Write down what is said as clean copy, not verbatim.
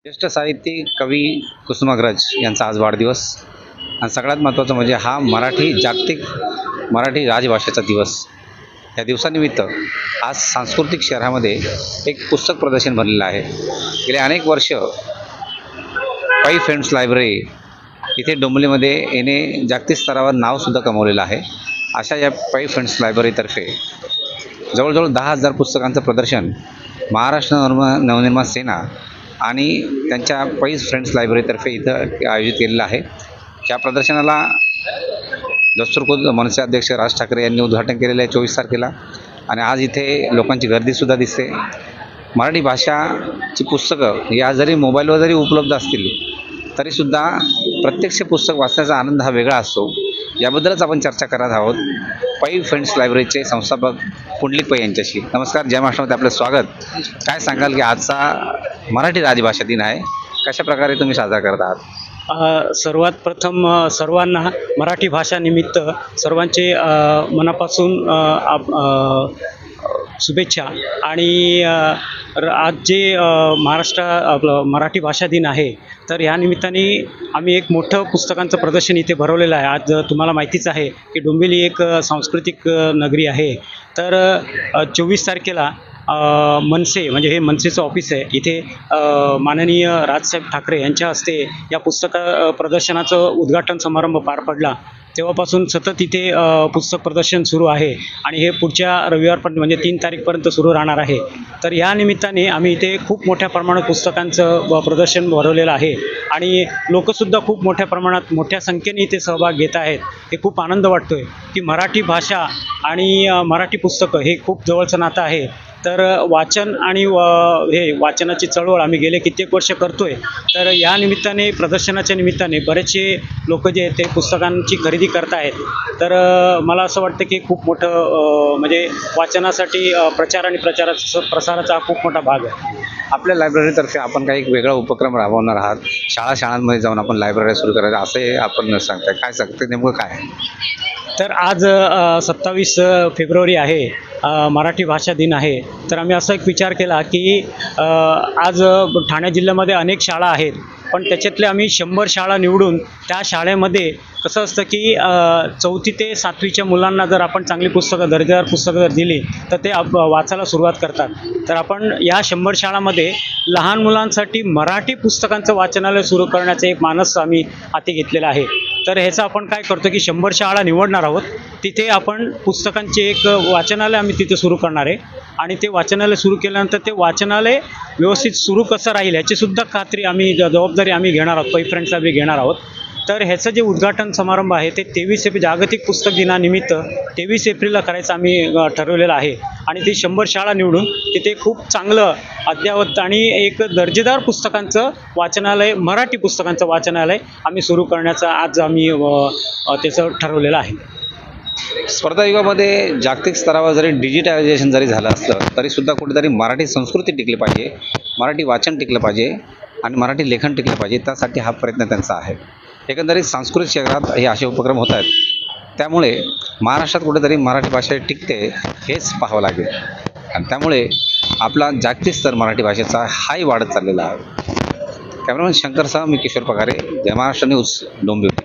ज्येष्ठ साहित्यिक कवी कुसुमाग्रज यांचा आज वाढदिवस आणि सगळ्यात महत्त्वाचं म्हणजे हा जागतिक मराठी राजभाषेचा दिवस. या दिवसानिमित्त आज सांस्कृतिक शहरामध्ये एक पुस्तक प्रदर्शन भरलेलं आहे. गेले अनेक वर्ष पै फ्रेंड्स लायब्ररी इथे डोंबिवलीमध्ये येणे जागतिक स्तरावर नावसुद्धा कमवलेलं आहे. अशा या पै फ्रेंड्स लायब्ररीतर्फे जवळजवळ 10,000 पुस्तकांचं प्रदर्शन महाराष्ट्र नवनिर्माण सेना आणि त्यांच्या पै फ्रेंड्स लायब्ररीतर्फे इथं आयोजित केलेलं आहे. या प्रदर्शनाला दस्तूरखुद्द मनसे अध्यक्ष राज ठाकरे यांनी उद्घाटन केलेलं आहे 24 तारखेला. आणि आज इथे लोकांची गर्दीसुद्धा दिसते. मराठी भाषाची पुस्तकं या जरी मोबाईलवर जरी उपलब्ध असतील तरीसुद्धा प्रत्यक्ष पुस्तक वाचण्याचा आनंद हा वेगळा असतो. याबद्दलच आपण चर्चा करत आहोत पै फ्रेंड्स लायब्ररीचे संस्थापक पुंडलिक पै यांच्याशी. नमस्कार, जय महाराष्ट्रामध्ये आपलं स्वागत. काय सांगाल की आजचा मराठी राजभाषा दिन आहे, कशा प्रकारे तुम्ही साजरा करत आहात? सर्वात प्रथम सर्वांना मराठी भाषा निमित्त सर्वांचे मनापासून शुभेच्छा. आणि आज जे महाराष्ट्र आपलं मराठी भाषा दिन आहे, तर ह्या निमित्ताने आम्ही एक मोठं पुस्तकांचं प्रदर्शन इथे भरवलेलं आहे. आज तुम्हाला माहितीच आहे की डोंबिवली एक सांस्कृतिक नगरी आहे. तर 24 तारखेला मनसे म्हणजे हे मनसेचं ऑफिस आहे, इथे माननीय राजसाहेब ठाकरे यांच्या हस्ते या पुस्तक प्रदर्शनाचं उद्घाटन समारंभ पार पडला. तेव्हापासून सतत इथे पुस्तक प्रदर्शन सुरू आहे आणि हे पुढच्या रविवारपर्यंत म्हणजे 3 तारीखपर्यंत सुरू राहणार आहे. तर या निमित्ताने आम्ही इथे खूप मोठ्या प्रमाणात पुस्तकांचं प्रदर्शन भरवलेलं आहे आणि लोकसुद्धा खूप मोठ्या प्रमाणात मोठ्या संख्येने इथे सहभाग घेत आहेत. हे खूप आनंद वाटतोय की मराठी भाषा आणि मराठी पुस्तकं हे खूप जवळचं नातं आहे. तर वाचन आणि हे वाचनाची चळवळ आम्ही गेले कित्येक वर्ष करतोय. तर या निमित्ताने प्रदर्शनाच्या निमित्ताने बरेचसे लोक जे आहेत ते पुस्तकांची खरेदी करत आहेत. तर मला असं वाटतं की खूप मोठं म्हणजे वाचनासाठी प्रचार आणि प्रसाराचा हा खूप मोठा भाग आहे. आपल्या लायब्ररीतर्फे आपण काही एक वेगळा उपक्रम राबवणार आहात. शाळांमध्ये जाऊन आपण लायब्ररी सुरू करायचं असे आपण सांगताय, काय सांगते नेमकं काय? तर आज 27 फेब्रुवारी आहे, मराठी भाषा दिन आहे. तर आम्ही असा एक विचार केला की आज ठाणे जिल्ह्यामध्ये अनेक शाळा आहेत, पण त्याच्यातले आम्ही 100 शाळा निवडून त्या शाळेमध्ये कसं असतं की 4थी ते 7वीच्या मुलांना जर आपण चांगली पुस्तकं दर्जेदार पुस्तकं जर दिली तर ते वाचायला सुरुवात करतात. तर आपण या 100 शाळांमध्ये लहान मुलांसाठी मराठी पुस्तकांचं वाचनालय सुरू करण्याचा एक मानस आम्ही हाती घेतलेला आहे. तर ह्याचं आपण काय करतो की 100 शाळा निवडणार आहोत, तिथे आपण पुस्तकांचे एक वाचनालय आम्ही तिथे सुरू करणार आहे. आणि ते वाचनालय सुरू केल्यानंतर ते वाचनालय व्यवस्थित सुरू कसं राहील ह्याचीसुद्धा खात्री आम्ही जबाबदारी आम्ही घेणार आहोत, पै फ्रेंड्सला बी घेणार आहोत. तर ह्याचं जे उद्घाटन समारंभ आहे ते 23 एप्रिल जागतिक पुस्तक दिनानिमित्त 23 एप्रिलला करायचं आम्ही ठरवलेलं आहे. आणि ते 100 शाळा निवडून तिथे खूप चांगलं अद्ययावत आणि एक दर्जेदार पुस्तकांचं वाचनालय, मराठी पुस्तकांचं वाचनालय आम्ही सुरू करण्याचं आज आम्ही त्याचं ठरवलेलं आहे. स्पर्धा युगामध्ये जागतिक स्तरावर जरी डिजिटलायझेशन जरी झालं असलं तरीसुद्धा कुठेतरी मराठी संस्कृती टिकली पाहिजे, मराठी वाचन टिकलं पाहिजे आणि मराठी लेखन टिकलं पाहिजे. त्यासाठी हा प्रयत्न त्यांचा आहे. एकंदरीत सांस्कृतिक क्षेत्रात हे असे उपक्रम होत आहेत. त्यामुळे महाराष्ट्रात कुठेतरी मराठी भाषा टिकते हेच पाहावं लागेल. आणि त्यामुळे आपला जागतिक स्तर मराठी भाषेचा हाही वाढत चाललेला आहे. कॅमेरामॅन शंकरसह मी किशोर पगारे, जय महाराष्ट्र न्यूज, डोंबिवली.